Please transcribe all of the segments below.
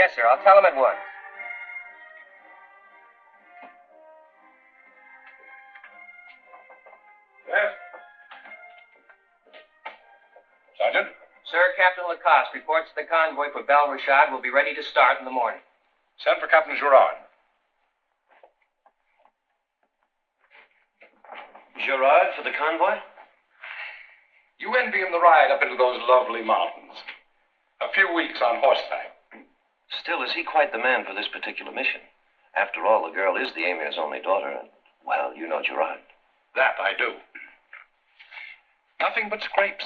Yes, sir. I'll tell him at once. Yes? Sergeant? Sir, Captain Lacoste reports the convoy for Bel Rashad will be ready to start in the morning. Send for Captain Gerard. Gerard for the convoy? You envy him the ride up into those lovely mountains. A few weeks on horseback. Still, is he quite the man for this particular mission? After all, the girl is the Emir's only daughter, and, well, you know Gerard. That I do. Nothing but scrapes.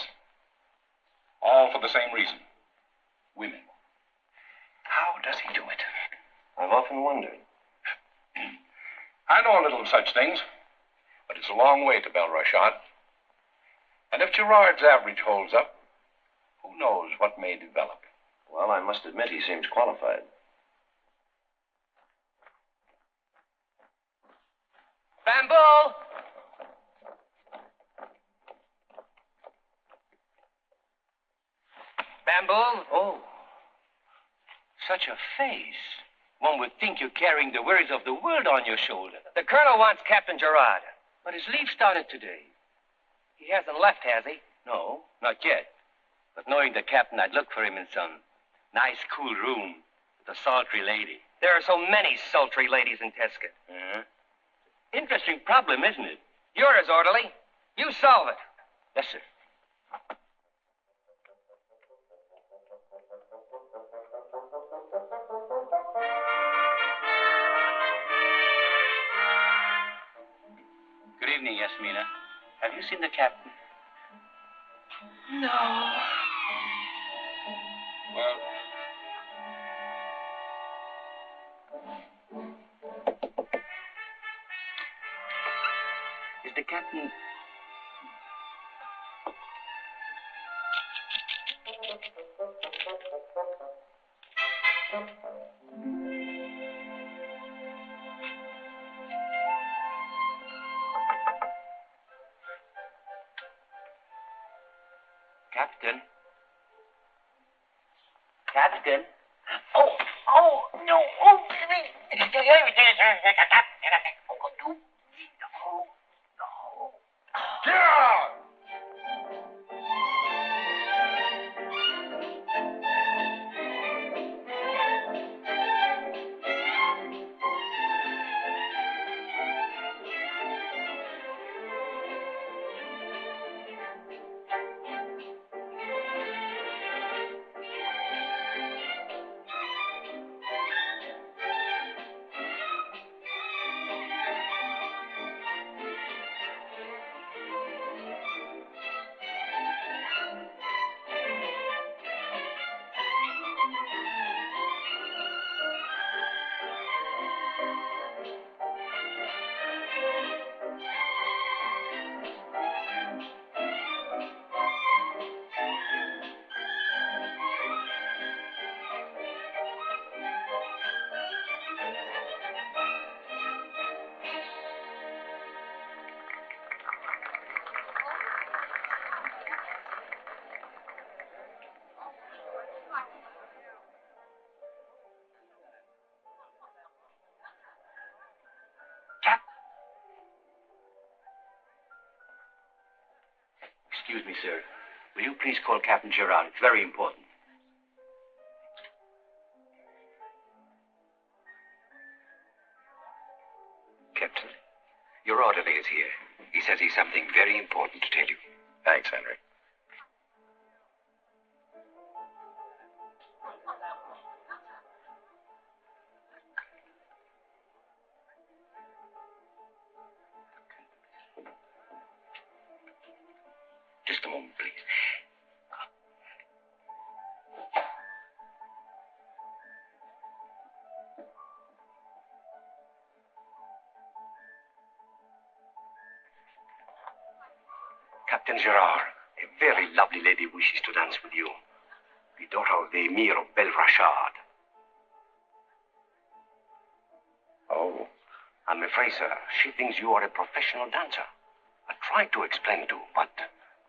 All for the same reason. Women. How does he do it? I've often wondered. I know a little of such things, but it's a long way to Bel Rashad. And if Gerard's average holds up, who knows what may develop. Well, I must admit he seems qualified. Bamboo! Bamboo? Oh, such a face. One would think you're carrying the worries of the world on your shoulder. The colonel wants Captain Gerard. But his leave started today. He hasn't left, has he? No, not yet. But knowing the captain, I'd look for him in some nice, cool room with a sultry lady. There are so many sultry ladies in Tesket. Interesting problem, isn't it? You're his orderly. You solve it. Yes, sir. Good evening, Yasmina. Have you seen the captain? No. Well, Is the captain... Captain? Captain? Oh, no. Oh, Gerard! Excuse me, sir. Will you please call Captain Gerard? It's very important. Captain, your orderly is here. He says he's something very important to tell you. Thanks, Henry. Just a moment, please. Captain Gerard, a very lovely lady wishes to dance with you. The daughter of the Emir of Bel Rashad. Oh, I'm afraid, sir, she thinks you are a professional dancer. I tried to explain to, but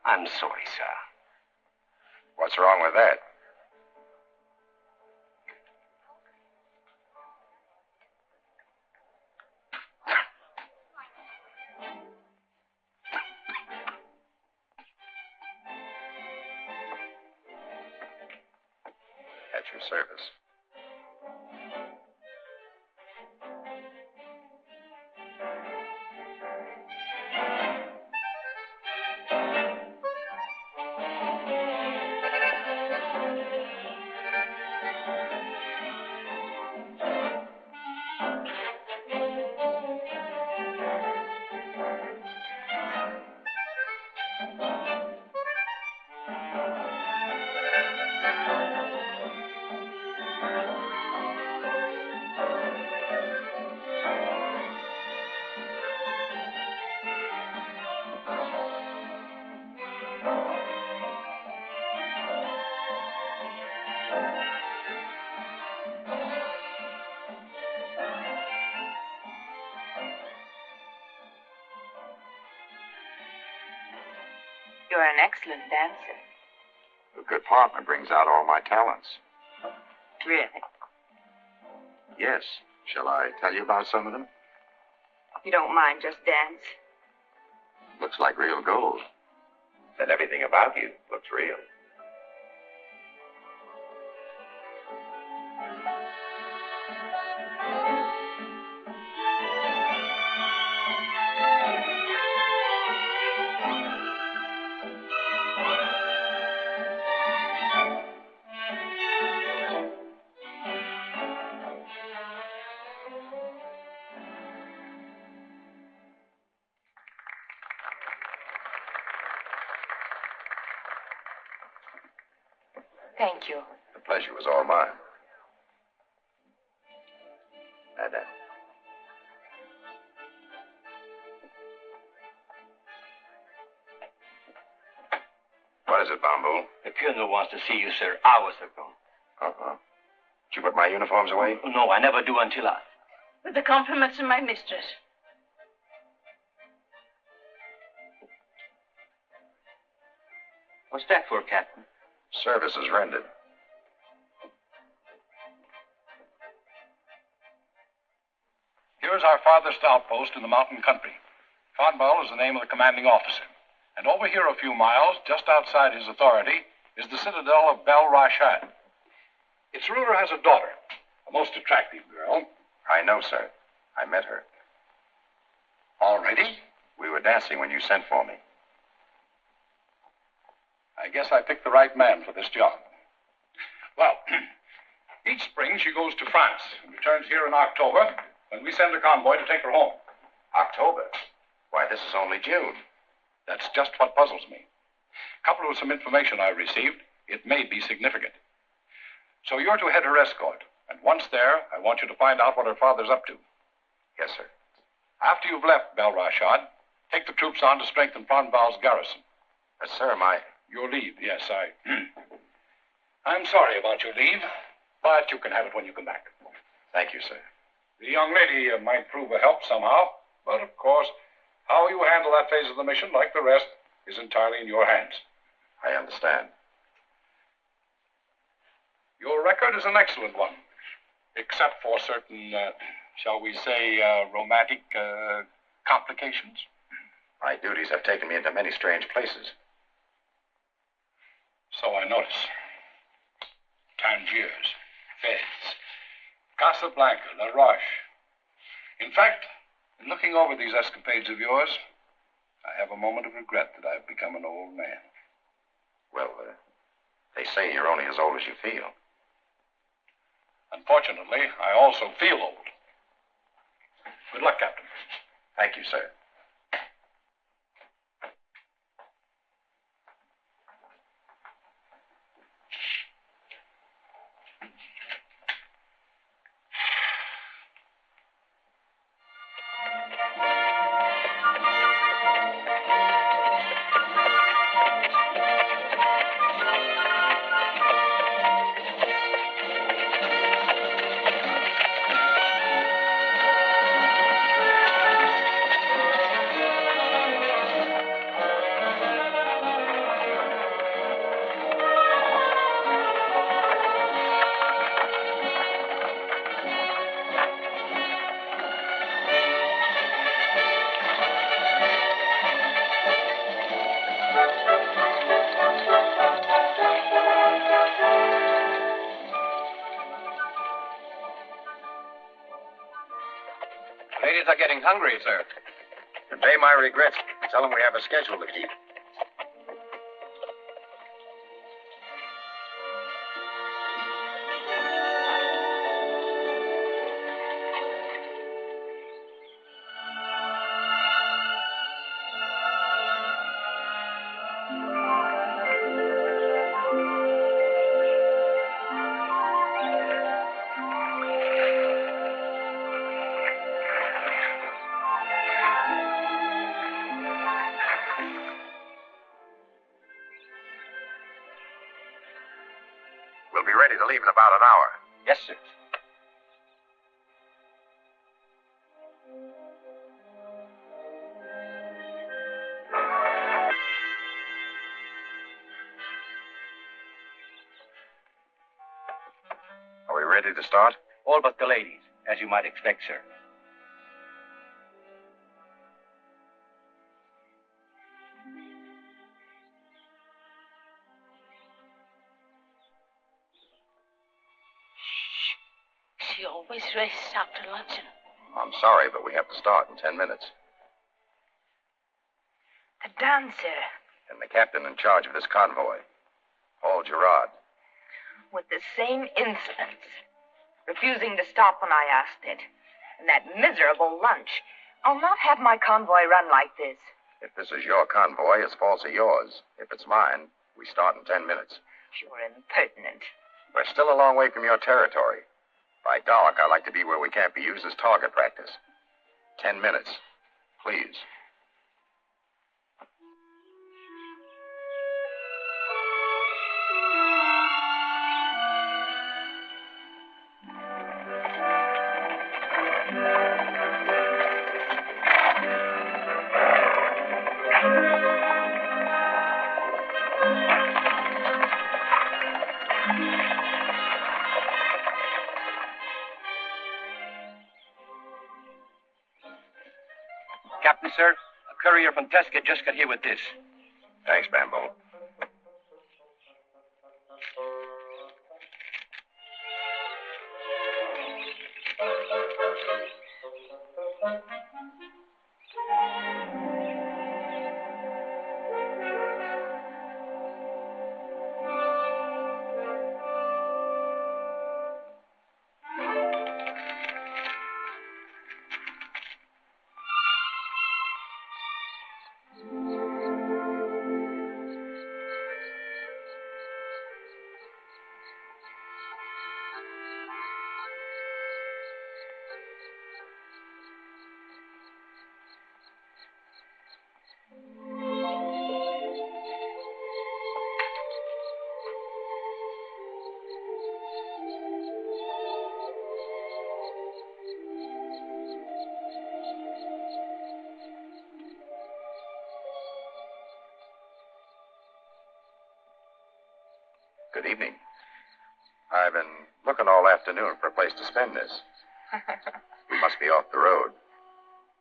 I'm sorry, sir. what's wrong with that? your service. You're an excellent dancer. A good partner brings out all my talents. Really? Yes. Shall I tell you about some of them? You don't mind just dance? Looks like real gold. Then everything about you looks real. Thank you. The pleasure was all mine. Madame. What is it, Bamboo? The colonel wants to see you, sir, hours ago. Uh-huh. Did you put my uniforms away? No, I never do until I... With the compliments of my mistress. What's that for, Captain? Service is rendered. Here's our farthest outpost in the mountain country. Fodball is the name of the commanding officer. And over here a few miles, just outside his authority, is the citadel of Bel Rashad. Its ruler has a daughter, a most attractive girl. I know, sir. I met her. Already? We were dancing when you sent for me. I guess I picked the right man for this job. Well, each spring she goes to France and returns here in October when we send a convoy to take her home. October? Why, this is only June. That's just what puzzles me. Coupled with some information I received, it may be significant. So you're to head her escort, and once there, I want you to find out what her father's up to. Yes, sir. After you've left Bel Rashad, take the troops on to strengthen Fronval's garrison. Sir, Your leave, yes, I'm sorry about your leave, but you can have it when you come back. Thank you, sir. The young lady might prove a help somehow, but of course, how you handle that phase of the mission, like the rest, is entirely in your hands. I understand. Your record is an excellent one, except for certain, shall we say, romantic complications. My duties have taken me into many strange places. So I notice. Tangiers, Fez, Casablanca, La Roche. In fact, in looking over these escapades of yours, I have a moment of regret that I've become an old man. Well, they say you're only as old as you feel. Unfortunately, I also feel old. Good luck, Captain. Thank you, sir. Ladies are getting hungry, sir. Convey my regrets. Tell them we have a schedule to keep. We'll be ready to leave in about an hour. Yes, sir. Are we ready to start? All but the ladies, as you might expect, sir. She always races after luncheon. I'm sorry, but we have to start in 10 minutes. The dancer. And the captain in charge of this convoy, Paul Gerard. With the same insolence. Refusing to stop when I asked it. And that miserable lunch. I'll not have my convoy run like this. If this is your convoy, his faults are yours. If it's mine, we start in 10 minutes. You're impertinent. We're still a long way from your territory. By dark, I like to be where we can't be used as target practice. 10 minutes, please. Captain, sir, a courier from Tesket just got here with this. Thanks, Bamboo. Good evening. I've been looking all afternoon for a place to spend this. We must be off the road.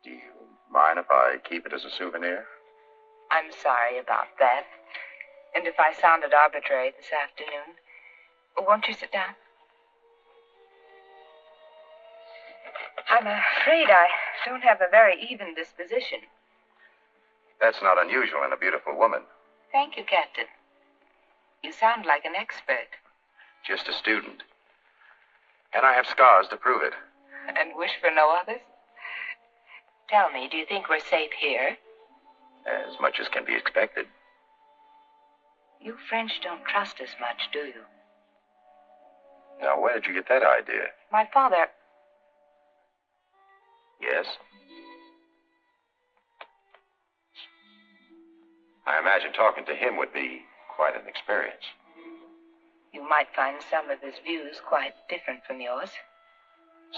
Do you mind if I keep it as a souvenir? I'm sorry about that. And if I sounded arbitrary this afternoon, won't you sit down? I'm afraid I don't have a very even disposition. That's not unusual in a beautiful woman. Thank you, Captain. You sound like an expert. Just a student. And I have scars to prove it. And wish for no others? Tell me, do you think we're safe here? As much as can be expected. You French don't trust us much, do you? Now, where did you get that idea? My father... Yes? I imagine talking to him would be quite an experience. You might find some of his views quite different from yours.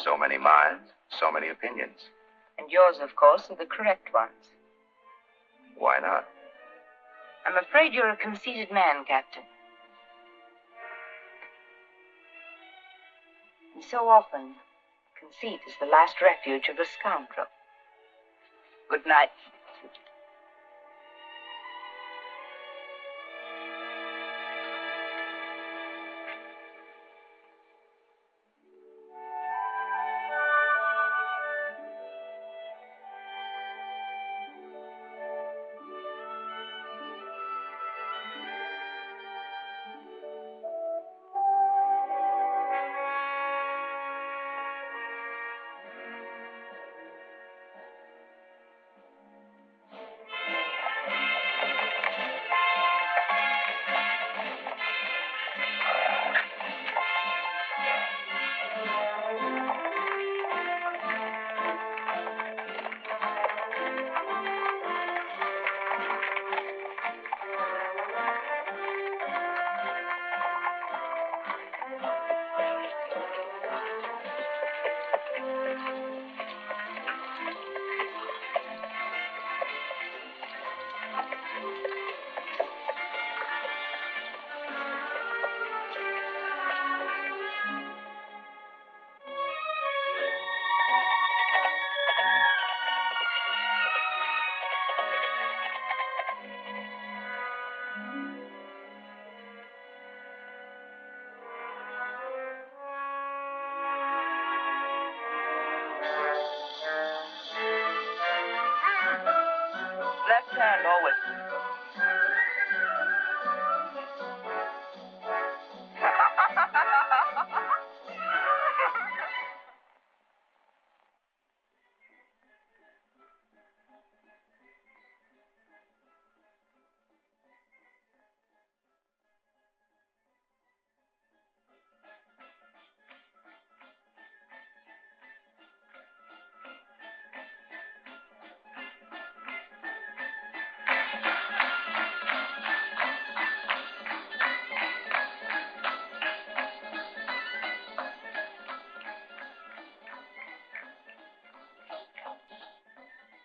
So many minds, so many opinions. And yours, of course, are the correct ones. Why not? I'm afraid you're a conceited man, Captain. And so often, conceit is the last refuge of a scoundrel. Good night. Left hand, always.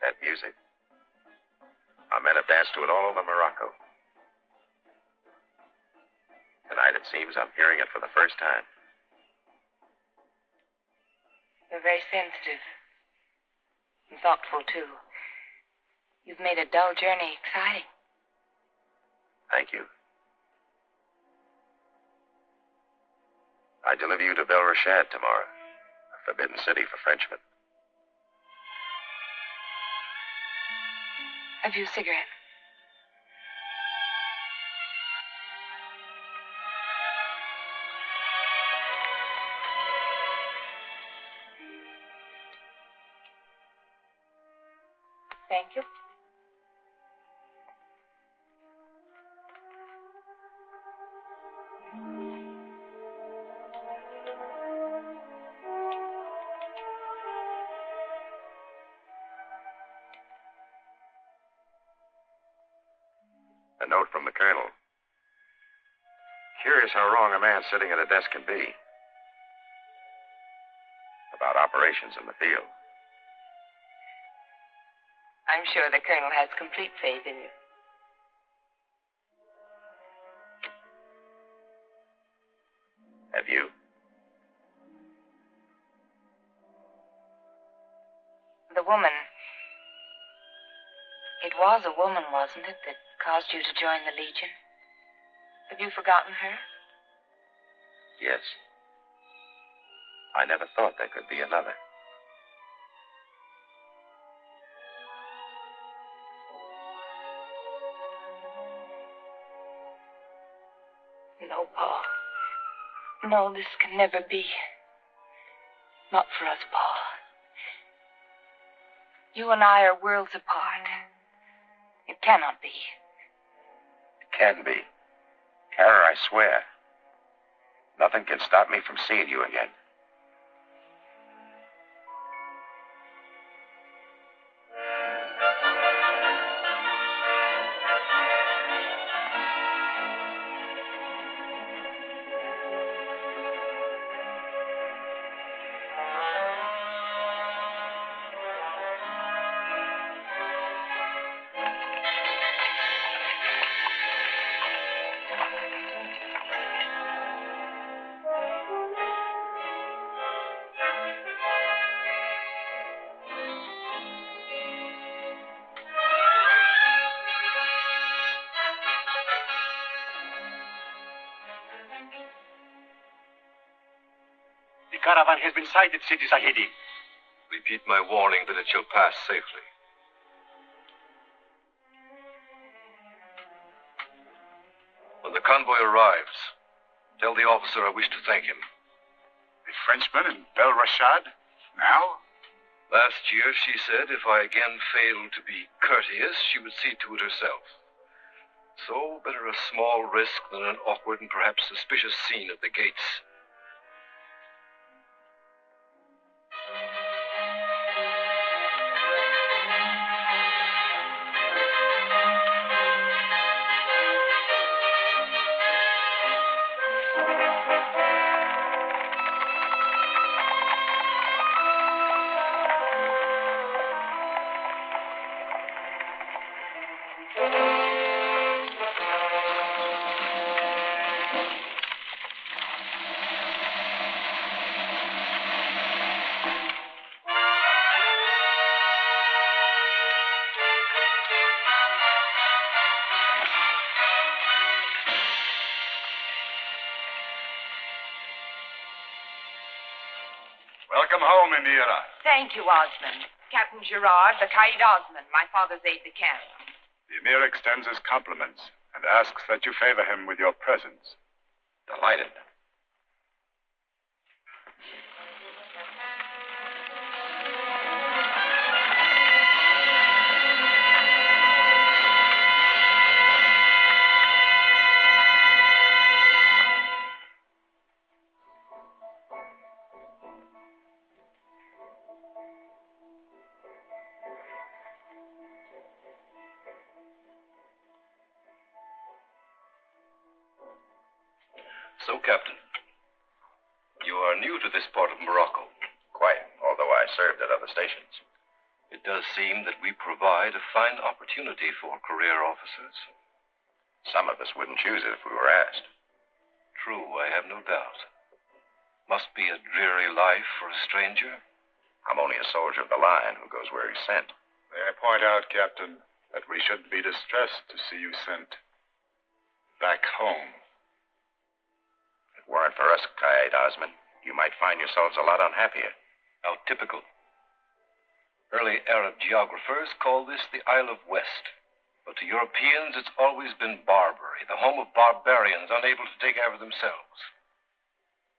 That music. Our men have danced to it all over Morocco. Tonight, it seems, I'm hearing it for the first time. You're very sensitive. And thoughtful, too. You've made a dull journey exciting. Thank you. I deliver you to Bel Rashad tomorrow, a forbidden city for Frenchmen. Have you a cigarette? Thank you. A note from the colonel. Curious how wrong a man sitting at a desk can be. About operations in the field. I'm sure the colonel has complete faith in you. Have you? The woman. It was a woman, wasn't it, that caused you to join the Legion? Have you forgotten her? Yes. I never thought there could be another. No, Paul. No, this can never be. Not for us, Paul. You and I are worlds apart. It cannot be. It can be. Kara, I swear. Nothing can stop me from seeing you again. The caravan has been sighted, Sidi Zahedi. Repeat my warning that it shall pass safely. When the convoy arrives, tell the officer I wish to thank him. The Frenchman in Bel Rashad? Now? Last year, she said if I again failed to be courteous, she would see to it herself. So, better a small risk than an awkward and perhaps suspicious scene at the gates. Welcome home, Emira. Thank you, Osmond. Captain Gerard, the Kaid Osmond, my father's aide-de-camp. The Emir extends his compliments and asks that you favor him with your presence. Delighted. So, Captain, you are new to this part of Morocco. Quite, although I served at other stations. It does seem that we provide a fine opportunity for career officers. Some of us wouldn't choose it if we were asked. True, I have no doubt. Must be a dreary life for a stranger. I'm only a soldier of the line who goes where he's sent. May I point out, Captain, that we shouldn't be distressed to see you sent back home. If it weren't for us, Qaid Osman, you might find yourselves a lot unhappier. How typical. Early Arab geographers call this the Isle of West. But to Europeans, it's always been Barbary, the home of barbarians unable to take care of themselves.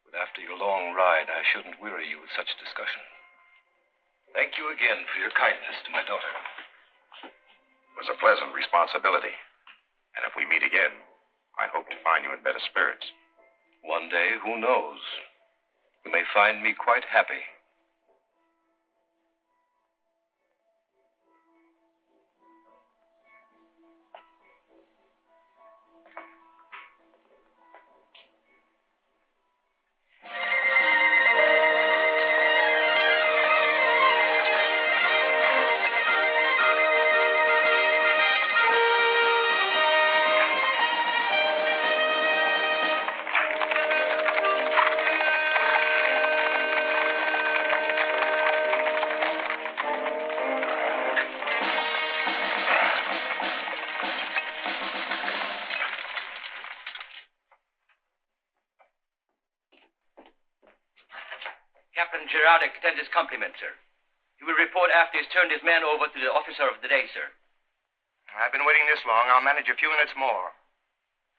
But after your long ride, I shouldn't weary you with such discussion. Thank you again for your kindness to my daughter. It was a pleasant responsibility. And if we meet again, I hope to find you in better spirits. One day, who knows? You may find me quite happy. Captain Gerard extends his compliments, sir. He will report after he's turned his man over to the officer of the day, sir. I've been waiting this long. I'll manage a few minutes more.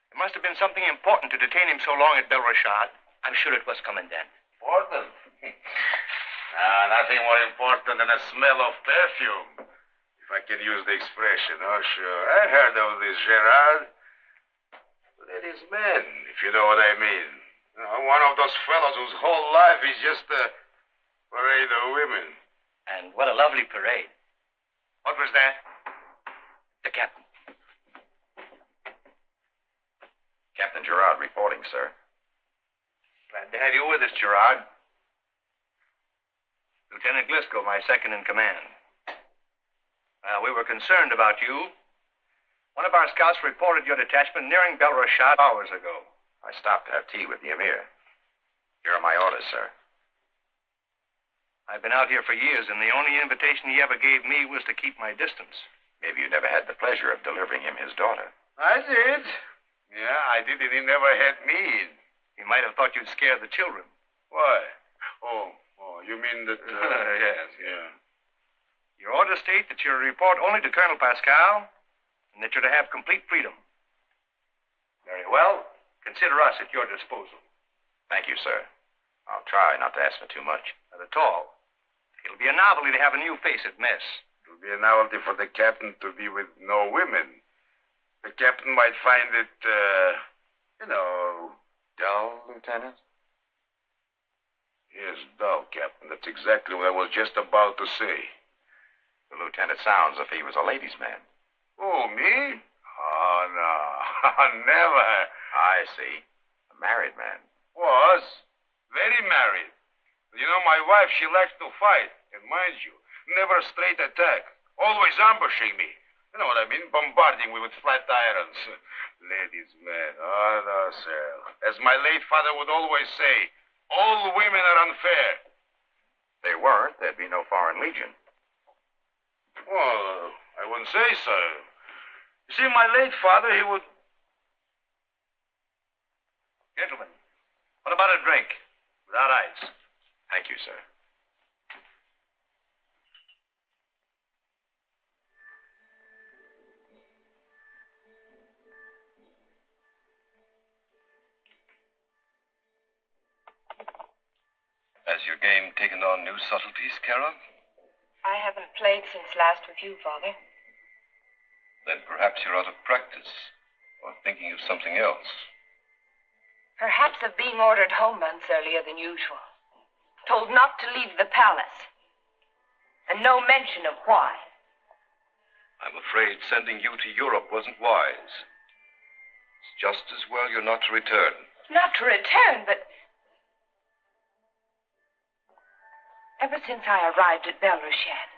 There must have been something important to detain him so long at Bel Rashad. I'm sure it was, Commandant. Important? Nothing more important than a smell of perfume. If I can use the expression, oh, sure. I heard of this Gerard. But that is men, if you know what I mean. You know, one of those fellows whose whole life is just a parade of women. And what a lovely parade. What was that? The captain. Captain Gerard reporting, sir. Glad to have you with us, Gerard. Lieutenant Glisco, my second in command. We were concerned about you. One of our scouts reported your detachment nearing Bel Rashad hours ago. I stopped to have tea with the Emir. Here are my orders, sir. I've been out here for years, and the only invitation he ever gave me was to keep my distance. Maybe you never had the pleasure of delivering him his daughter. I did. Yeah, I did, and he never had me in. He might have thought you'd scare the children. Why? Oh, you mean that... Yes. Yeah. Your orders state that you're to report only to Colonel Pascal, and that you're to have complete freedom. Very well. Consider us at your disposal. Thank you, sir. I'll try not to ask for too much. Not at all. It'll be a novelty to have a new face at mess. It'll be a novelty for the captain to be with no women. The captain might find it, Dull, Lieutenant? Yes, dull, Captain. That's exactly what I was just about to say. The lieutenant sounds as if he was a ladies' man. Oh, me? Oh, no. Never. I see. A married man. Was. Very married. You know, my wife, she likes to fight. And mind you, never straight attack. Always ambushing me. You know what I mean? Bombarding me with flat irons. Ladies, man. Oh, no, sir. As my late father would always say, all women are unfair. If they weren't, there'd be no Foreign Legion. Well, I wouldn't say so. You see, my late father, he would... Gentlemen, what about a drink? Without ice. Thank you, sir. Has your game taken on new subtleties, Kara? I haven't played since last review, Father. Then perhaps you're out of practice, or thinking of something else. Perhaps of being ordered home months earlier than usual. Told not to leave the palace. And no mention of why. I'm afraid sending you to Europe wasn't wise. It's just as well you're not to return. Not to return, but... Ever since I arrived at Belrashad,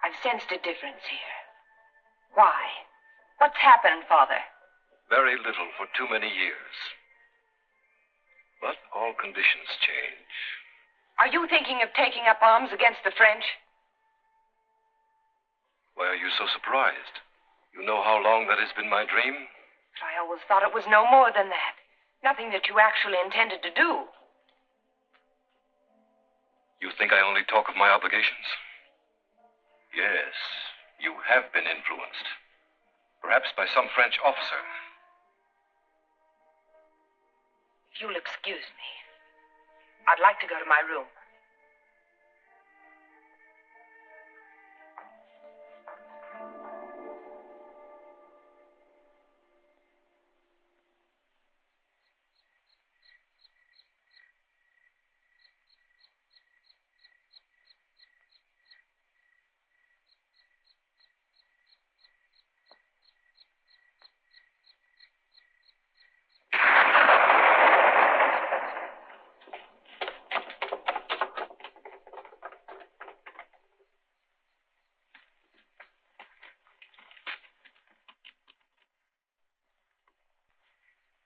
I've sensed a difference here. Why? What's happened, Father? Very little for too many years. But all conditions change. Are you thinking of taking up arms against the French? Why are you so surprised? You know how long that has been my dream? I always thought it was no more than that. Nothing that you actually intended to do. You think I only talk of my obligations? Yes, you have been influenced. Perhaps by some French officer. If you'll excuse me, I'd like to go to my room.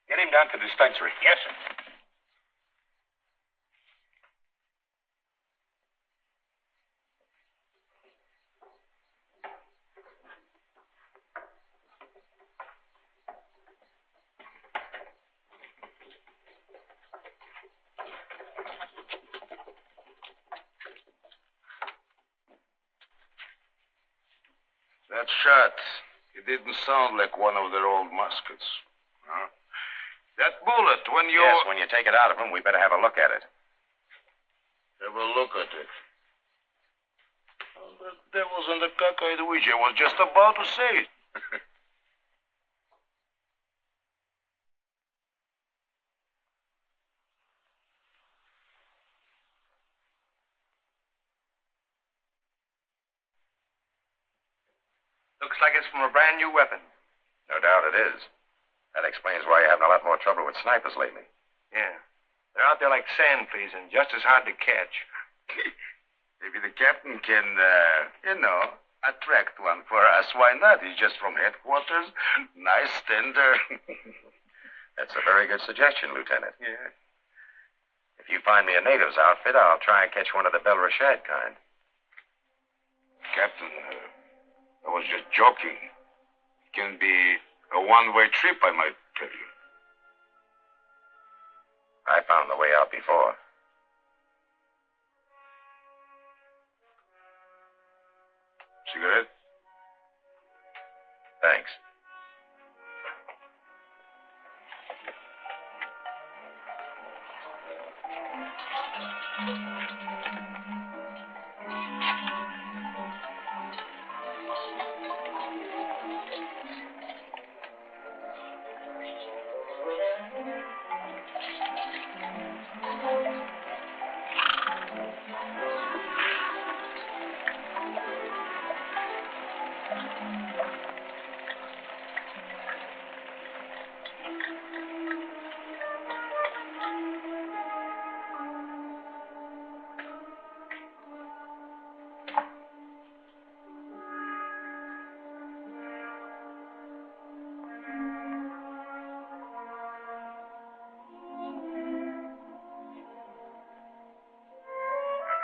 Get him down to the dispensary. Yes, sir. That shot, it didn't sound like one of their old muskets. Huh? That bullet, when you... Yes, when you take it out of him, we better have a look at it. Have a look at it. Oh, the devil's in the cockeyed witch. I was just about to say it. Looks like it's from a brand new weapon. No doubt it is. That explains why you're having a lot more trouble with snipers lately. Yeah. They're out there like sand fleas and just as hard to catch. Maybe the captain can, attract one for us. Why not? He's just from headquarters. Nice, tender. That's a very good suggestion, Lieutenant. Yeah. If you find me a native's outfit, I'll try and catch one of the Belrashad kind. Captain, I was just joking. It can be a one-way trip, I might tell you. I found the way out before. Cigarette? Thanks.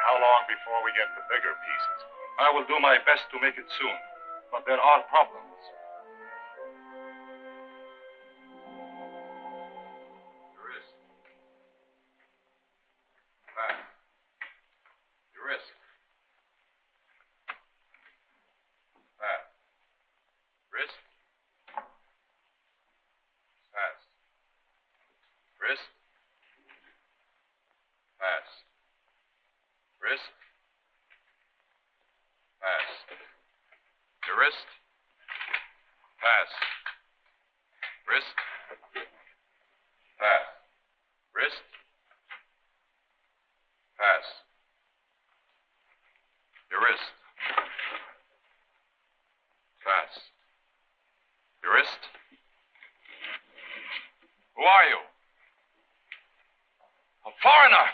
How long before we get the bigger pieces? I will do my best to make it soon, but there are problems. Your wrist. Fast. Your wrist. Fast. Wrist. Fast. Wrist. Fast. Wrist. Pass. Wrist. Pass. Wrist. Pass. Your wrist. Pass. Your wrist. Who are you? A foreigner.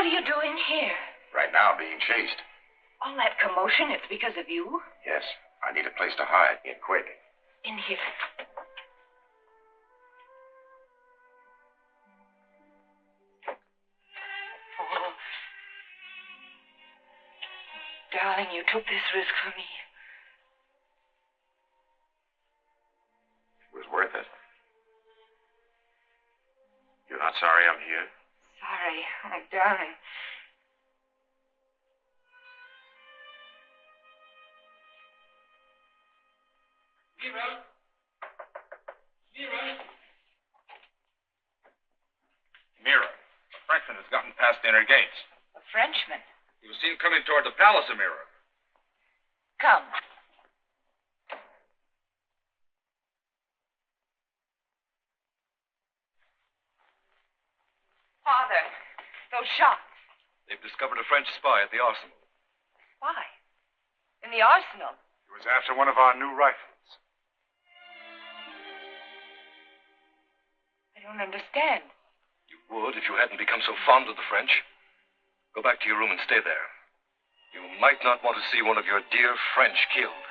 What are you doing here? Right now, being chased. All that commotion, it's because of you? Yes, I need a place to hide. Get quick. In here. Oh. Darling, you took this risk for me. It was worth it. You're not sorry I'm here? Sorry. Oh, darling. Emir, a Frenchman has gotten past the inner gates. A Frenchman? He was seen coming toward the palace, Emir. Come. Father, those shots. They've discovered a French spy at the arsenal. Why? In the arsenal? He was after one of our new rifles. I don't understand. You would if you hadn't become so fond of the French. Go back to your room and stay there. You might not want to see one of your dear French killed.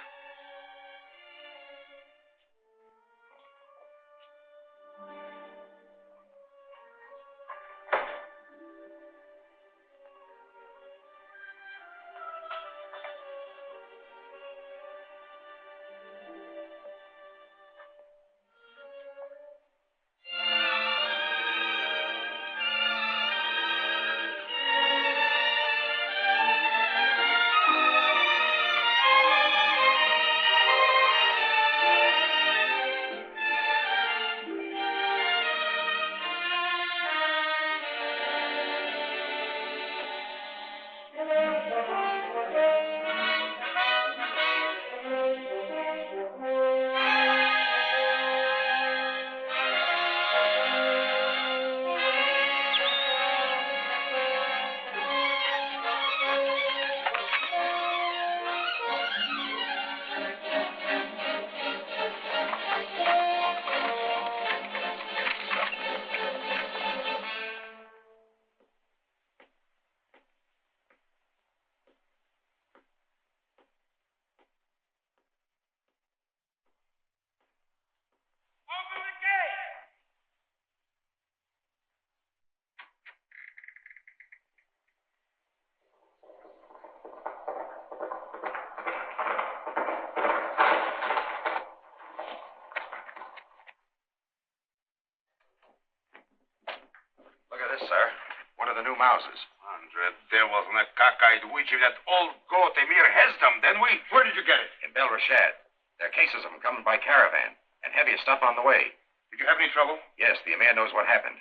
Mouses. 100 devils and a cockeyed witch. If that old goat Emir has them, then we... Where did you get it? In Bel Rashad. There are cases of them coming by caravan, and heavier stuff on the way. Did you have any trouble? Yes, the Emir knows what happened.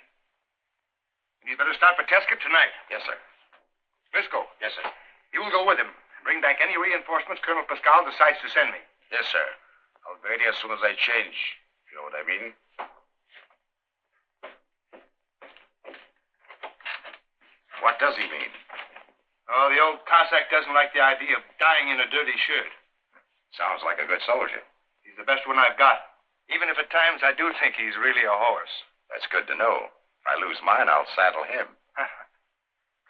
You'd better start for Teskit tonight. Yes, sir. Briscoe. Yes, sir. You will go with him. Bring back any reinforcements Colonel Pascal decides to send me. Yes, sir. I'll be ready as soon as I change. You know what I mean? What does he mean? Oh, the old Cossack doesn't like the idea of dying in a dirty shirt. Sounds like a good soldier. He's the best one I've got. Even if at times I do think he's really a horse. That's good to know. If I lose mine, I'll saddle him.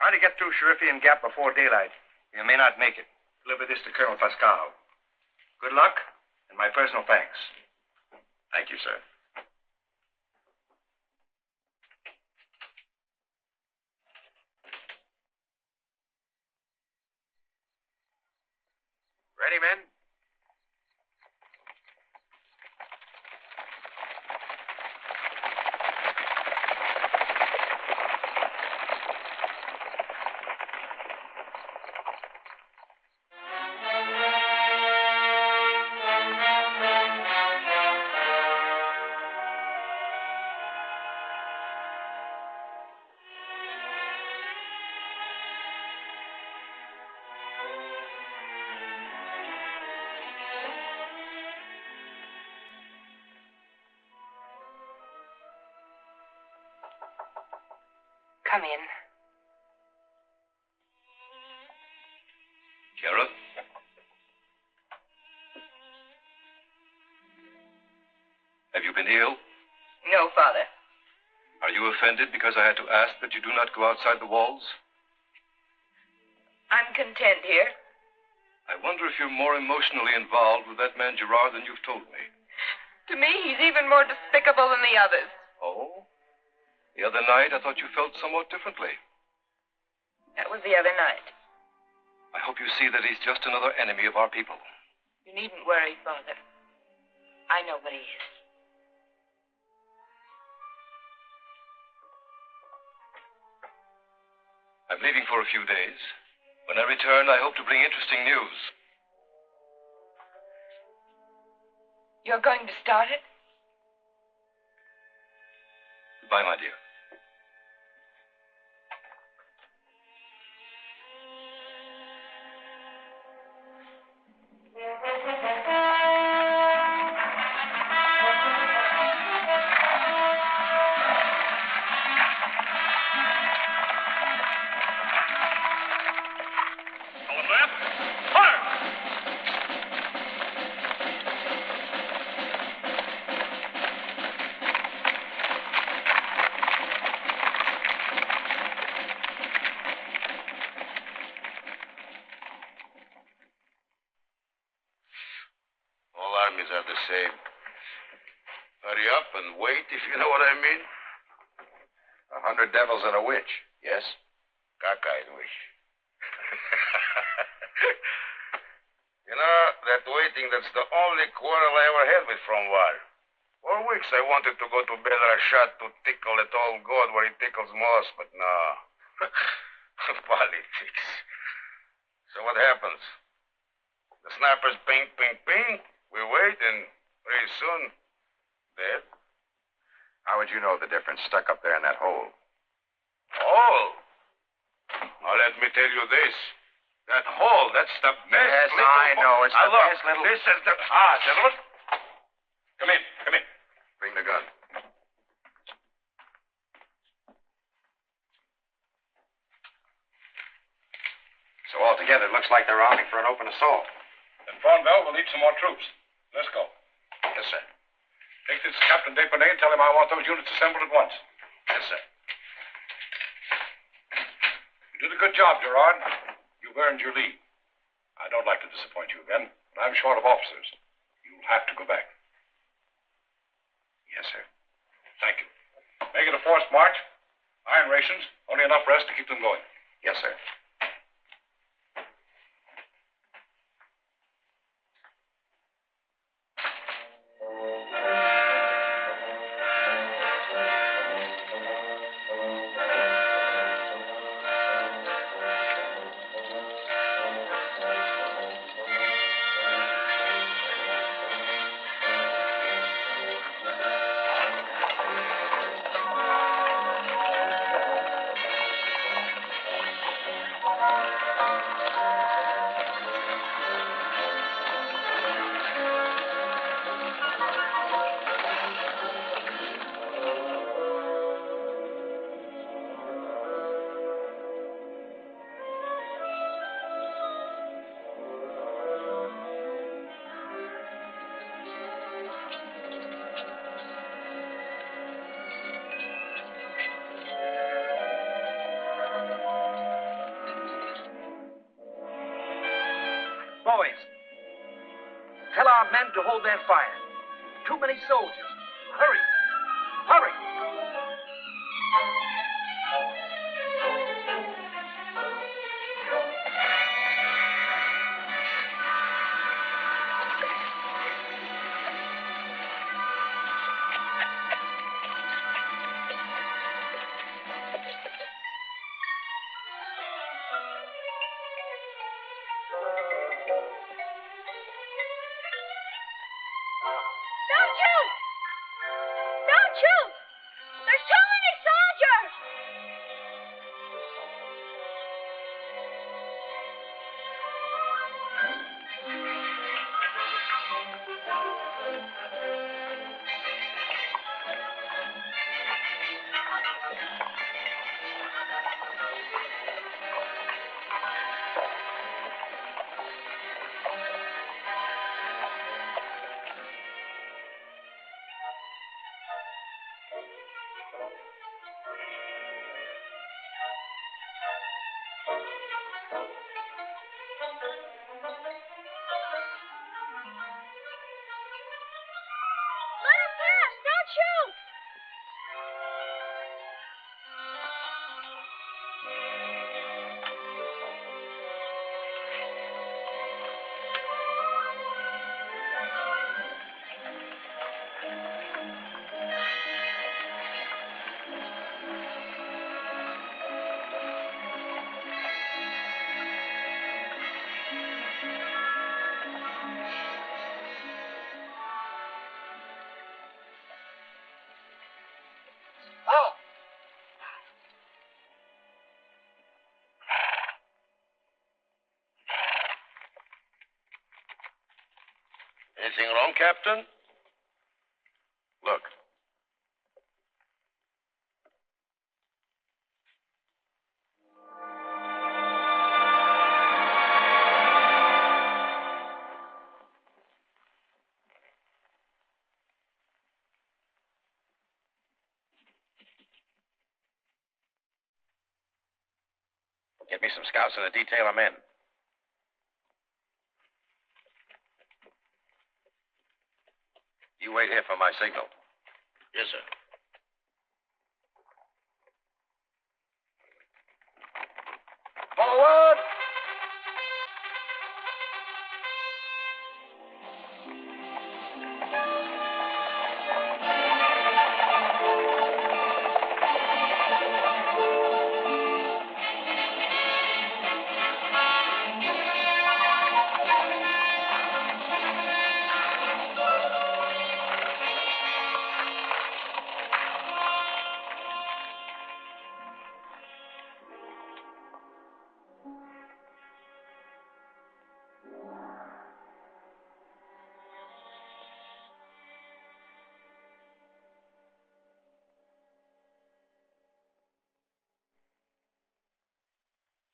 Try to get through Sherifian Gap before daylight. You may not make it. Deliver this to Colonel Pascal. Good luck, and my personal thanks. Thank you, sir. Ready, men? Come in. Gerard? Have you been ill? No, Father. Are you offended because I had to ask that you do not go outside the walls? I'm content here. I wonder if you're more emotionally involved with that man Gerard than you've told me. To me, he's even more despicable than the others. Oh? The other night, I thought you felt somewhat differently. That was the other night. I hope you see that he's just another enemy of our people. You needn't worry, Father. I know what he is. I'm leaving for a few days. When I return, I hope to bring interesting news. You're going to start it? Goodbye, my dear. Armies are the same. Hurry up and wait, if you know what I mean. 100 devils and a witch, yes? Cockeyed witch. You know, that waiting, that's the only quarrel I ever had with Fromvar. For weeks I wanted to go to Bel Rashad to tickle that old god where he tickles most, but no. Politics. So what happens? The snappers ping, ping, ping. We wait, and very soon, dead. How would you know the difference stuck up there in that hole? Hole? Now, let me tell you this. That hole, that's the best Yes, little... I know. It's the look, best little... This is the... Ah, gentlemen. Come in, come in. Bring the gun. So altogether, it looks like they're arming for an open assault. And Fonville will need some more troops. Let's go. Yes, sir. Take this to Captain Deponay and tell him I want those units assembled at once. Yes, sir. You did a good job, Gerard. You've earned your leave. I don't like to disappoint you again, but I'm short of officers. You'll have to go back. Yes, sir. Thank you. Make it a forced march. Iron rations, only enough rest to keep them going. Yes, sir. our men to hold their fire. Too many soldiers. Hurry! Hurry! Don't shoot! Don't shoot! There's too many soldiers! Let him pass! Don't shoot! Anything wrong, Captain? Look. Get me some scouts and a detail of men. You wait here for my signal. Yes, sir. Forward!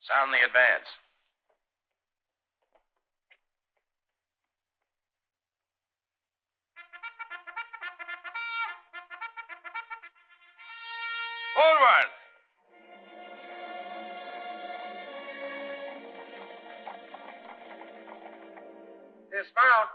Sound the advance. Forward! Dismount.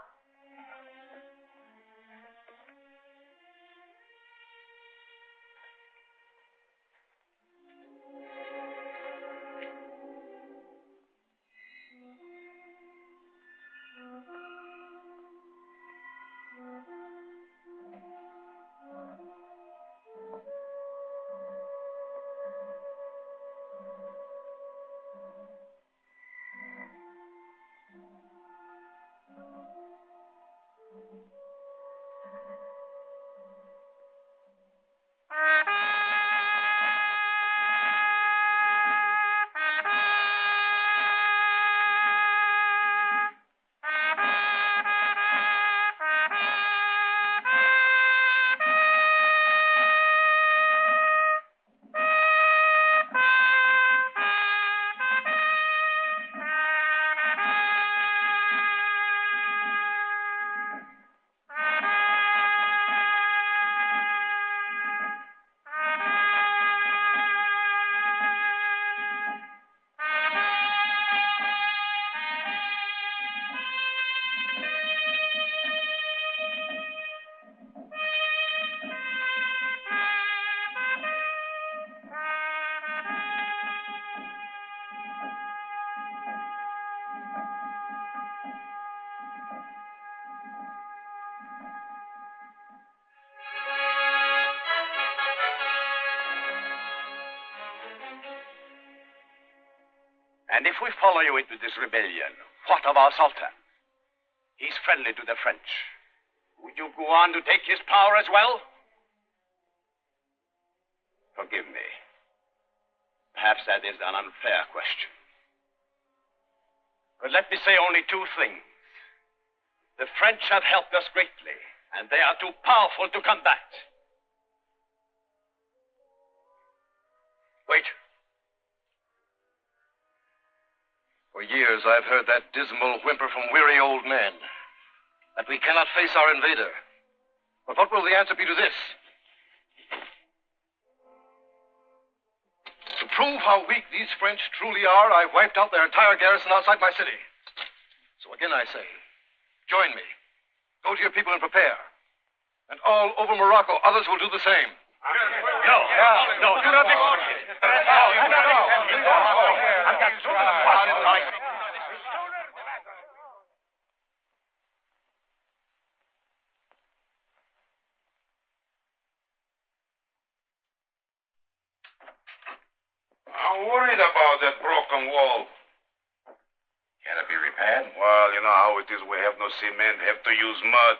And if we follow you into this rebellion, what of our Sultan? He's friendly to the French. Would you go on to take his power as well? Forgive me. Perhaps that is an unfair question. But let me say only two things. The French have helped us greatly, and they are too powerful to combat. Wait. For years, I've heard that dismal whimper from weary old men that we cannot face our invader. But what will the answer be to this? To prove how weak these French truly are, I've wiped out their entire garrison outside my city. So again I say, join me. Go to your people and prepare. And all over Morocco, others will do the same. No, do not execute. I've got two of them. I'm worried about that broken wall. Can it be repaired? Well, you know how it is. We have no cement, have to use mud.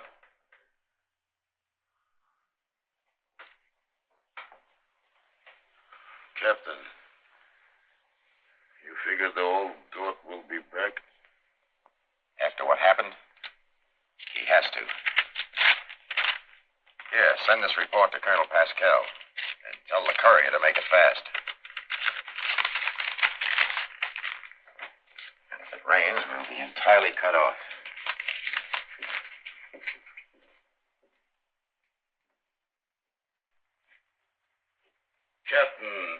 Captain, you figure the old goat will be back? After what happened? He has to. Here, send this report to Colonel Pascal. And tell the courier to make it fast. And if it rains, we'll be entirely cut off. Captain,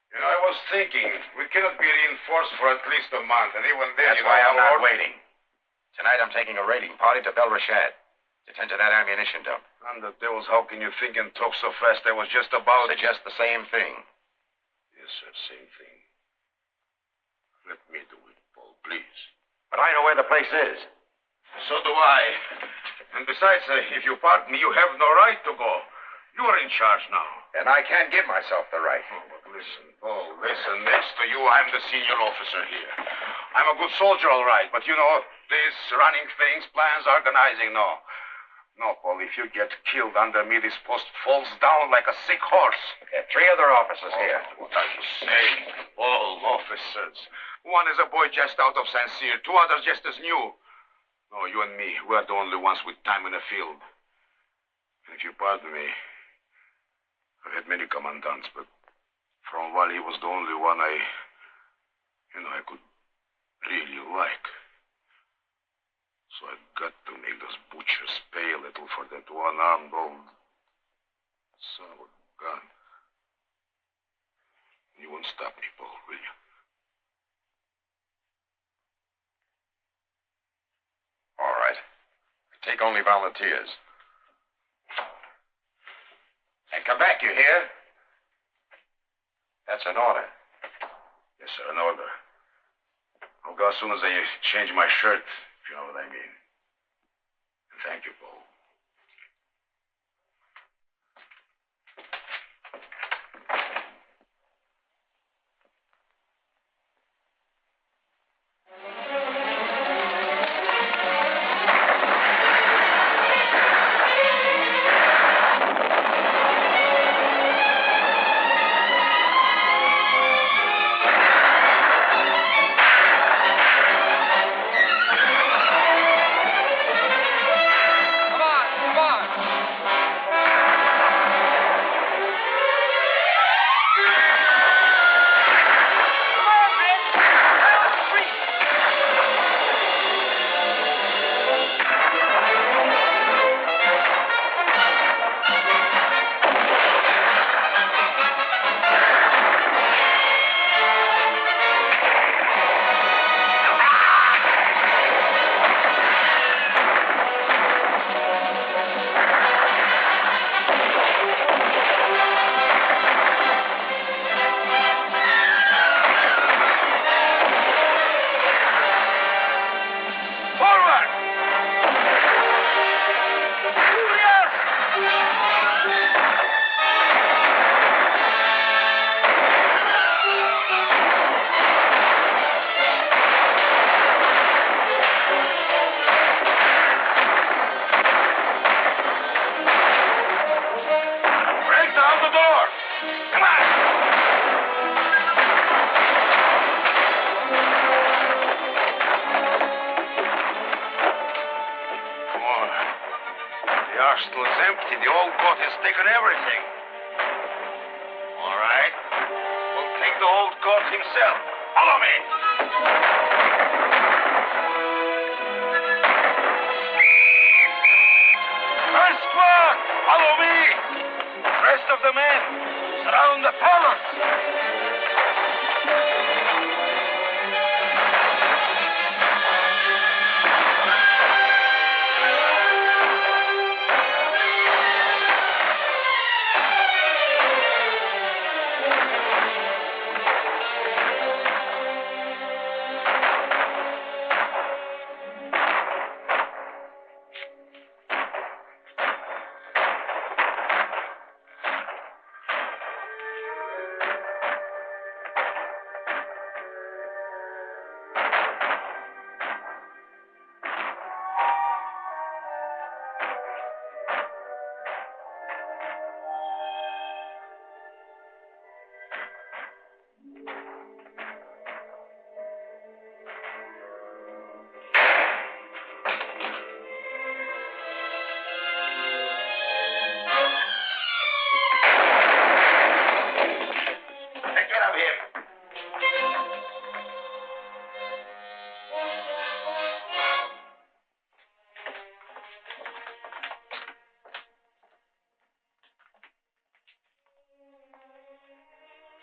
you know, I was thinking, we cannot be reinforced for at least a month, and even then, That's why I'm not waiting. Tonight I'm taking a raiding party to Bel Rashad to tend to that ammunition dump. And the devils, how can you think and talk so fast? I was just about... Suggest the same thing. Yes, sir, same thing. Let me do it, Paul, please. But I know where the place is. So do I. And besides, if you pardon me, you have no right to go. You are in charge now. And I can't give myself the right. Oh, but listen, Paul, listen. Next to you, I'm the senior officer here. I'm a good soldier, all right, but you know, this running things, plans, organizing, no. No, Paul, if you get killed under me, this post falls down like a sick horse. There are 3 other officers here. What are you saying? All officers. One is a boy just out of Saint Cyr, 2 others just as new. No, you and me, we're the only ones with time in the field. And if you pardon me, I've had many commandants, but from while he was the only one I could really like. So I got to make those butchers pay a little for that one-armed old son of a gun. You won't stop me, Paul, will you? All right. Take only volunteers. And come back, you hear? That's an order. Yes, sir, an order. I'll go as soon as I change my shirt, if you know what I mean. Thank you, Paul. castle is empty. The old god has taken everything. All right. We'll take the old god himself. Follow me. First squad, follow me. Rest of the men, surround the palace.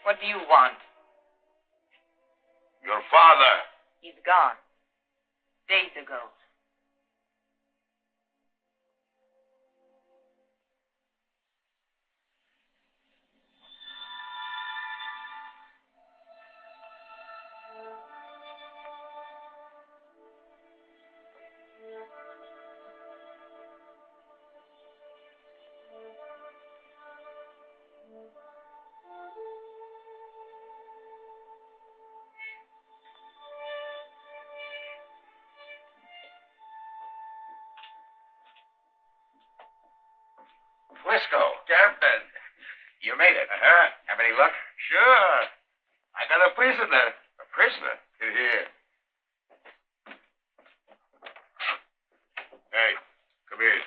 What do you want? Your father. He's gone. Days ago. Frisco. Captain. You made it. Have any luck? Sure. I got a prisoner. A prisoner? Here. Hey, come here.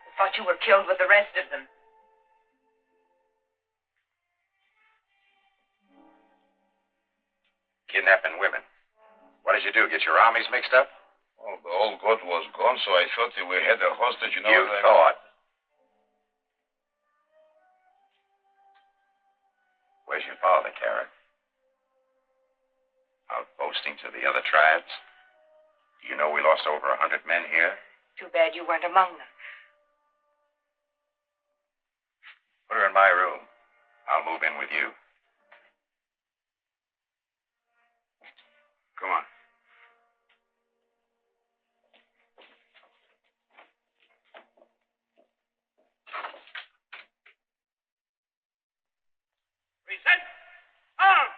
I thought you were killed with the rest of them. Kidnapping women. What did you do? Get your armies mixed up? Oh, the old god was gone, so I thought we had a hostage, You thought. Where's your father, Kara? Out boasting to the other tribes? Do you know we lost over 100 men here? Too bad you weren't among them. Put her in my room. I'll move in with you. Come on. Present arms!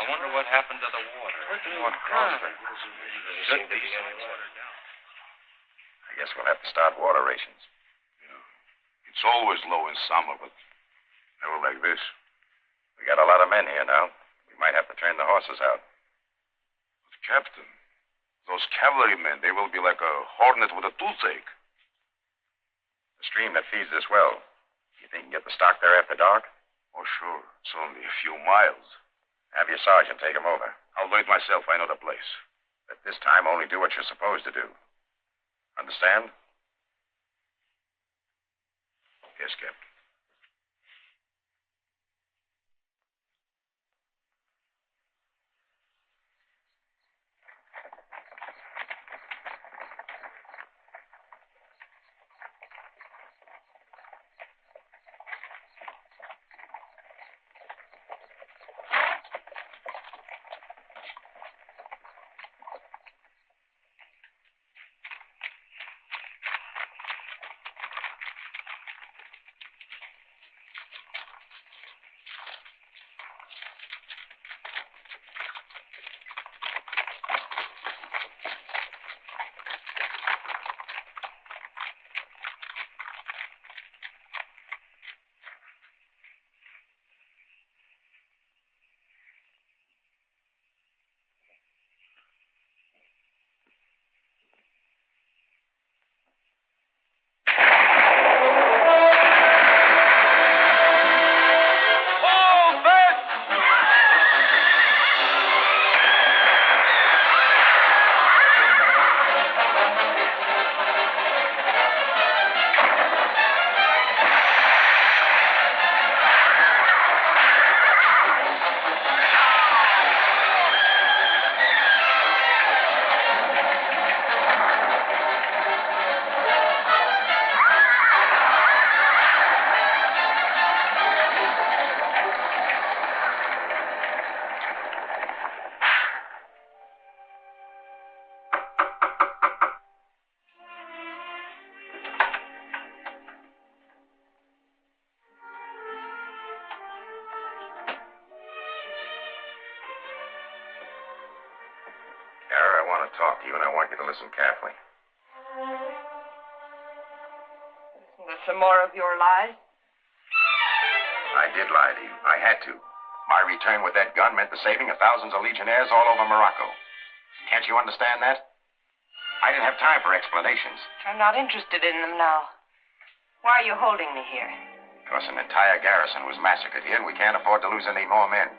I wonder what happened to the water. What caused it? Should be some water down. I guess we'll have to start water rations. It's always low in summer, but never like this. We got a lot of men here now. We might have to turn the horses out. But, Captain, those cavalrymen, they will be like a hornet with a toothache. The stream that feeds this well. You think you can get the stock there after dark? Oh, sure. It's only a few miles. Have your sergeant take him over. I'll do it myself. I know the place. But this time, only do what you're supposed to do. Understand? Yes, Captain. Garrett, I want to talk to you, and I want you to listen carefully. Isn't there some more of your lies? I did lie to you. I had to. My return with that gun meant the saving of thousands of Legionnaires all over Morocco. Can't you understand that? I didn't have time for explanations. I'm not interested in them now. Why are you holding me here? Because an entire garrison was massacred here, and we can't afford to lose any more men.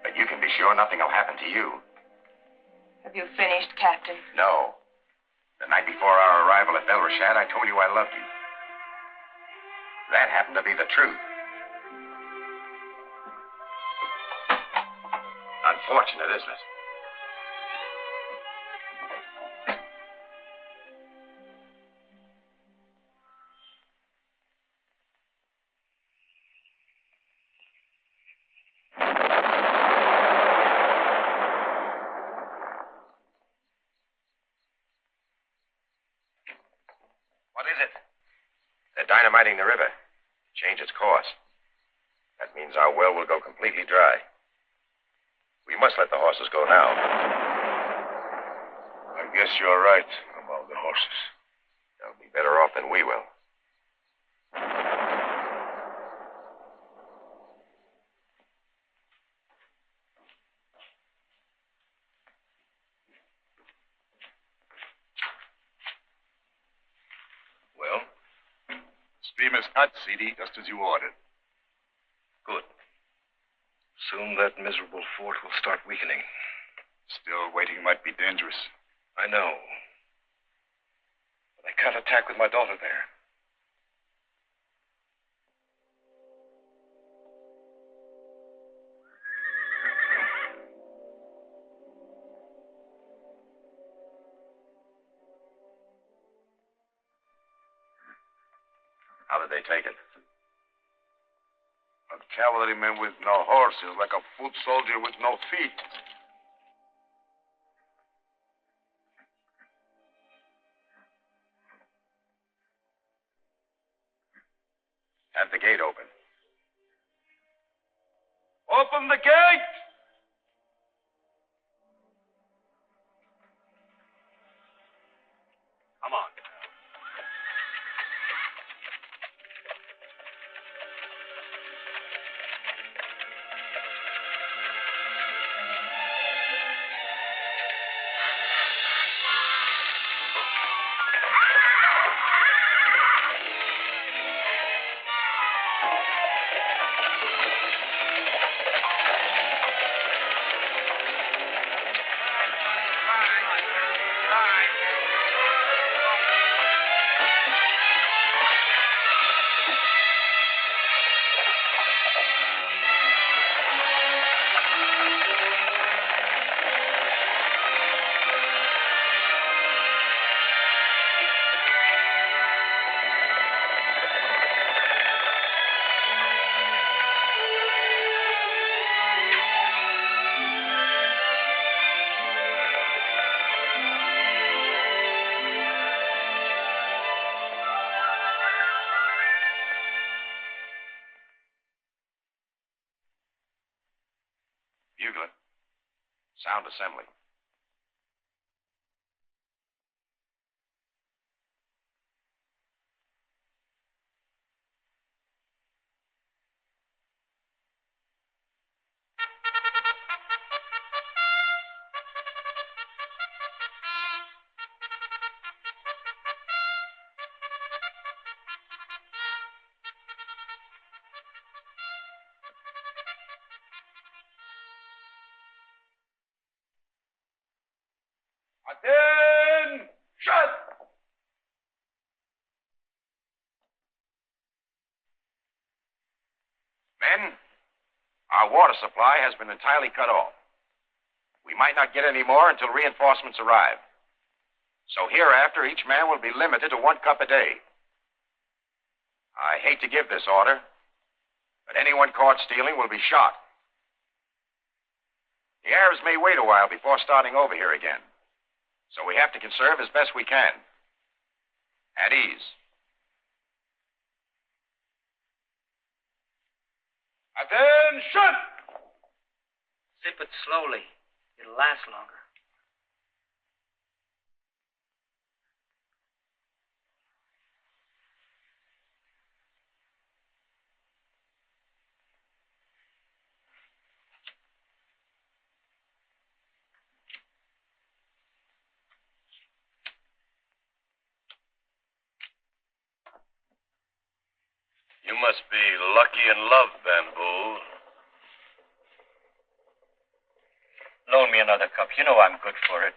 But you can be sure nothing will happen to you. Have you finished, Captain? No. The night before our arrival at Belrashad, I told you I loved you. That happened to be the truth. Unfortunate, isn't it? What is it? They're dynamiting the river. Change its course. That means our well will go completely dry. We must let the horses go now. I guess you're right about the horses. They'll be better off than we will. Well, stream is cut, CD, just as you ordered. Good. Soon that miserable fort will start weakening. Still, waiting might be dangerous. I know. But I can't attack with my daughter there. How did they take it? A cavalryman with no horses, like a foot soldier with no feet. Have the gate open. Open the gate! Come on. Bugler. Sound assembly. Attention! Men, our water supply has been entirely cut off. We might not get any more until reinforcements arrive. So hereafter, each man will be limited to 1 cup a day. I hate to give this order, but anyone caught stealing will be shot. The Arabs may wait a while before starting over here again, so we have to conserve as best we can. At ease. Attention! Sip it slowly. it'll last longer. You must be lucky in love, Bamboo. Loan me another cup. You know I'm good for it.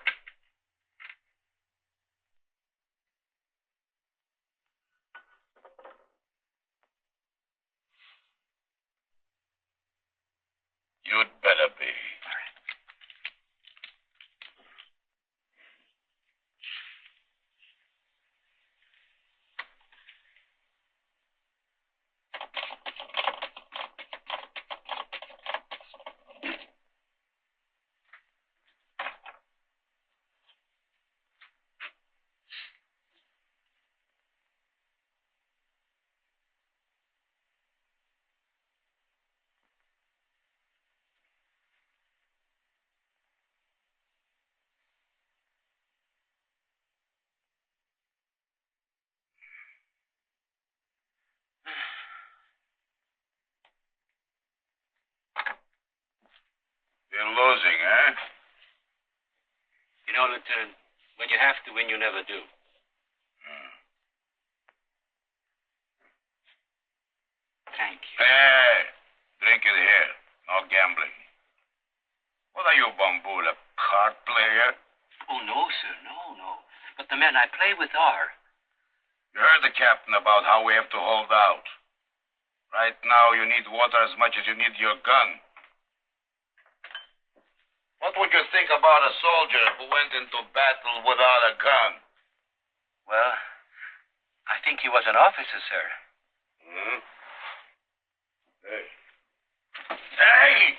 You'd better be. You're losing, eh? You know, Lieutenant, when you have to win, you never do. Thank you. Hey, drink it here. No gambling. What are you, Bamboo, a card player? Oh, no, sir. No. But the men I play with are. You heard the captain about how we have to hold out. Right now, you need water as much as you need your gun. What would you think about a soldier who went into battle without a gun? Well, I think he was an officer, sir. Hmm? Hey. Hey!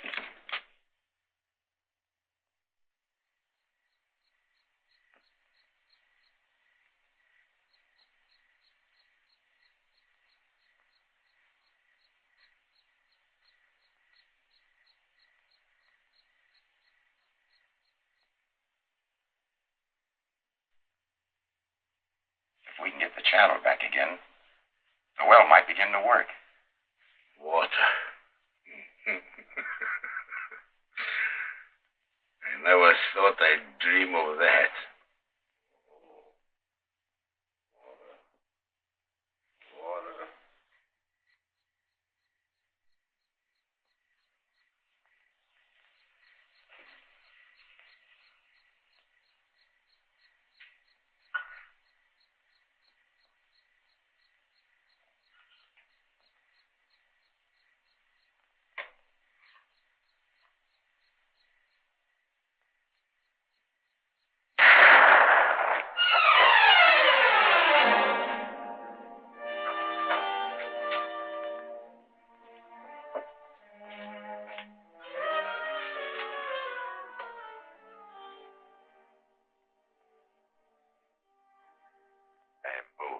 If we can get the channel back again, the well might begin to work. Water. I never thought I'd dream of that. Water. Bamboo.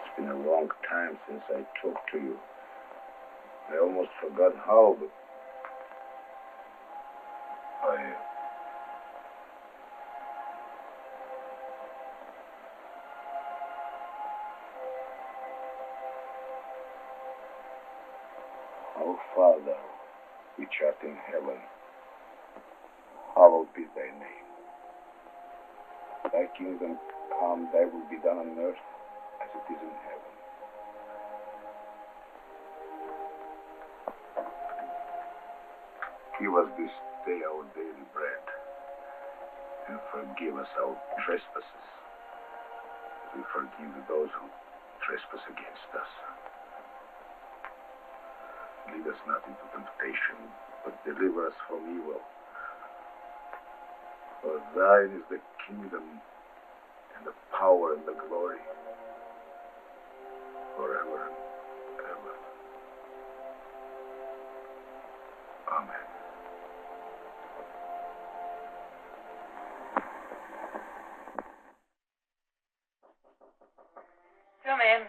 It's been a long time since I talked to you. I almost forgot how, but Our Father, which art in heaven, hallowed be thy name. Thy kingdom come, thy will be done on earth as it is in heaven. Give us this day our daily bread, and forgive us our trespasses, as we forgive those who trespass against us. Lead us not into temptation, but deliver us from evil. For thine is the kingdom, and the power, and the glory, forever and ever. Amen. Come in.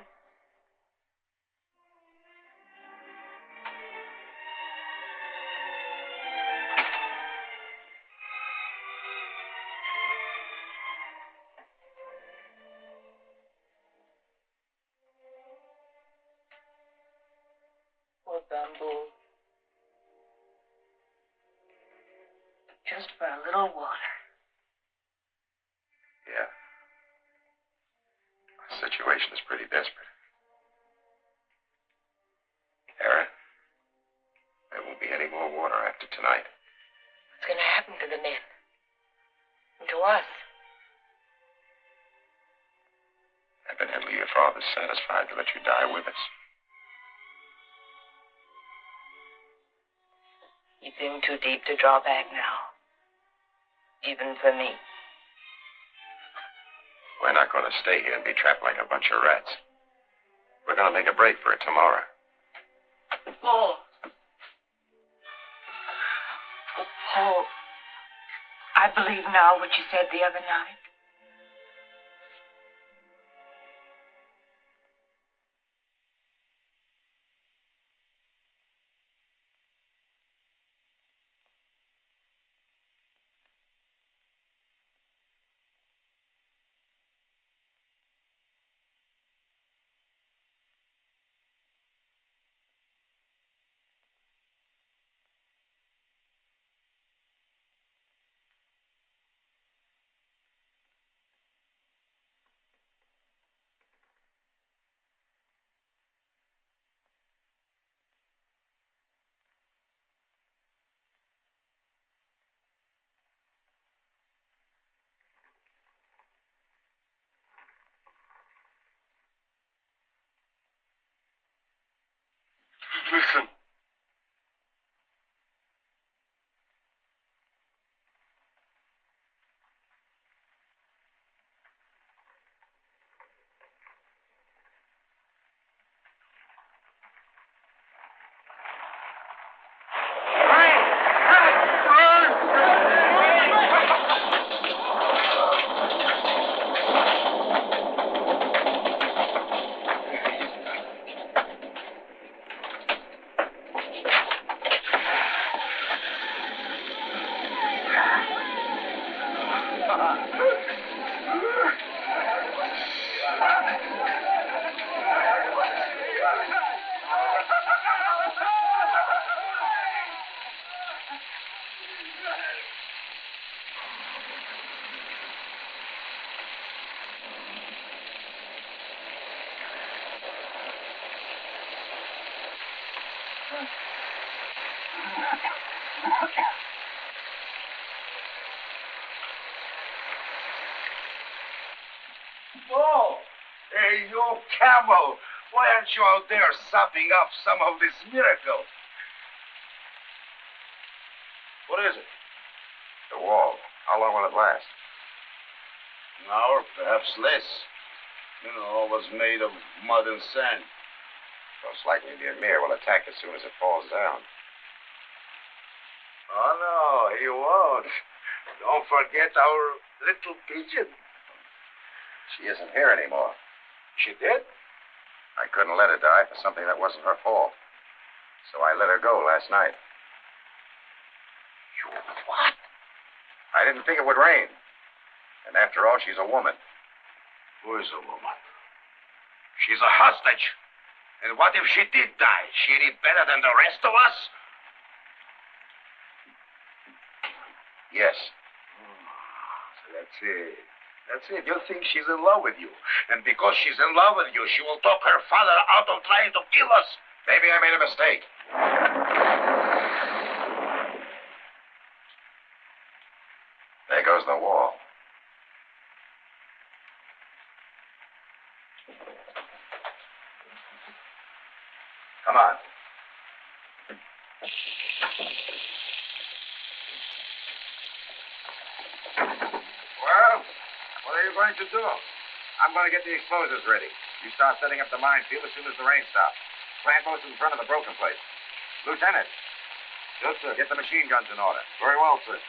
Poor Bamboo. Just for a little water. Yeah. The situation is pretty desperate. Kara, there won't be any more water after tonight. What's going to happen to the men? And to us? Evidently, your father's satisfied to let you die with us. He's in too deep to draw back now. Even for me. We're not going to stay here and be trapped like a bunch of rats. We're going to make a break for it tomorrow. Paul. Oh, Paul. I believe now what you said the other night. Listen. Oh, hey, you camel. Why aren't you out there sopping up some of this miracle? What is it? The wall. How long will it last? An hour, perhaps less. You know, it was made of mud and sand. Most likely the Emir will attack as soon as it falls down. Oh, no, he won't. Don't forget our little pigeon. She isn't here anymore. She did? I couldn't let her die for something that wasn't her fault. So I let her go last night. You what? I didn't think it would rain. And after all, she's a woman. Who is a woman? She's a hostage. And what if she did die? She any better than the rest of us? Yes. So that's it. That's it. You think she's in love with you. And because she's in love with you, she will talk her father out of trying to kill us. Maybe I made a mistake. There goes the wall. Come on. Well, what are you going to do? I'm going to get the explosives ready. You start setting up the minefield as soon as the rain stops. Plant most in front of the broken place. Lieutenant. Yes, sir. Get the machine guns in order. Very well, sir.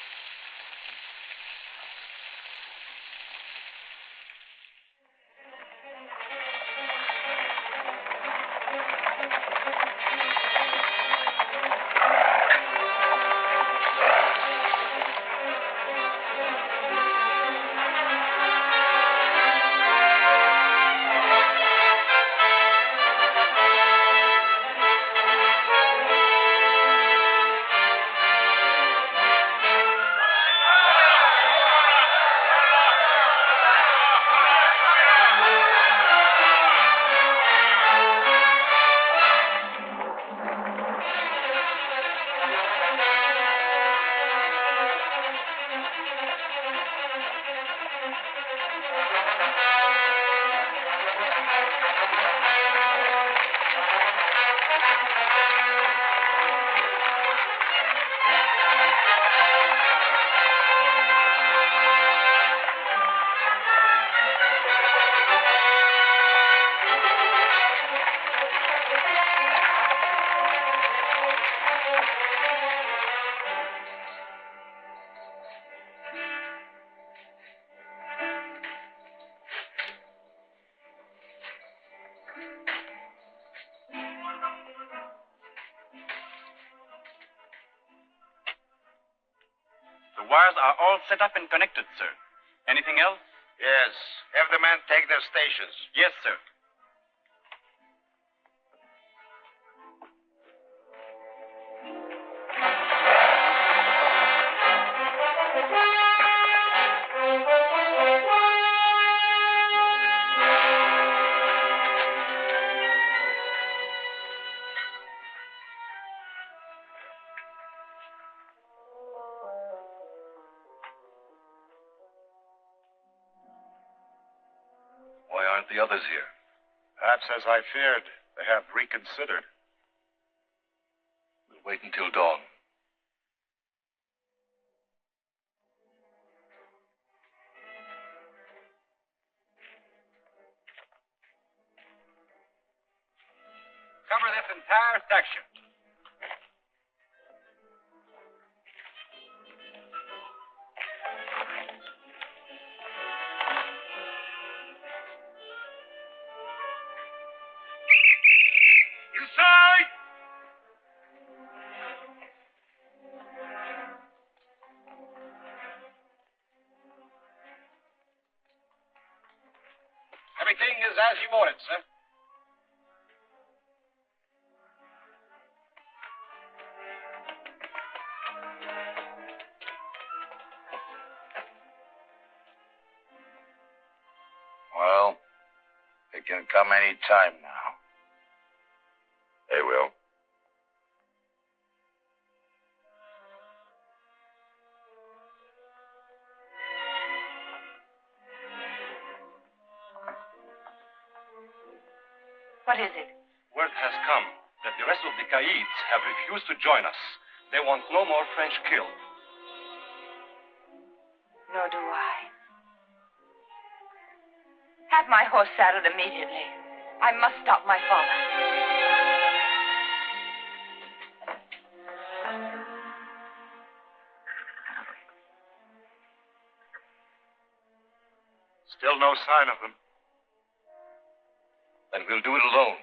The wires are all set up and connected, sir. Anything else? Yes. Have the men take their stations. Yes, sir. Why aren't the others here? Perhaps, as I feared, they have reconsidered. We'll wait until dawn. Cover this entire section. Inside! Everything is as you ordered, sir. Well, they can come any time now. They will. What is it? Word has come that the rest of the Qaids have refused to join us. They want no more French killed. Nor do I. Have my horse saddled immediately. I must stop my father. Still no sign of them. And we'll do it alone.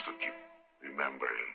to keep remembering.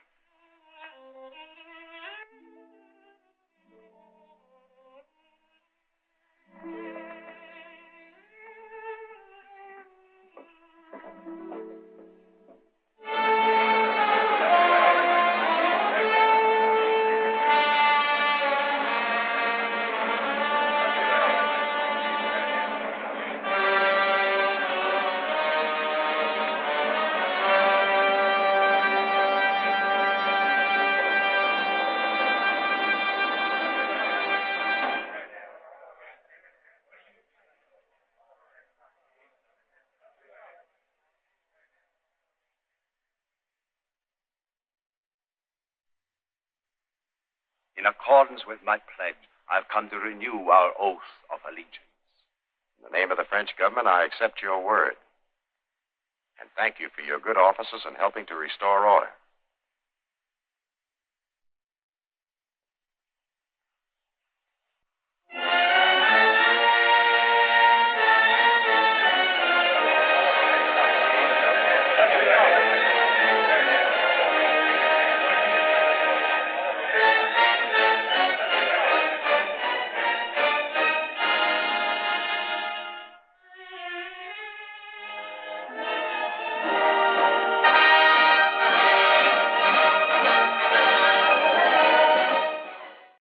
In accordance with my pledge, I've come to renew our oath of allegiance. In the name of the French government, I accept your word. And thank you for your good offices in helping to restore order.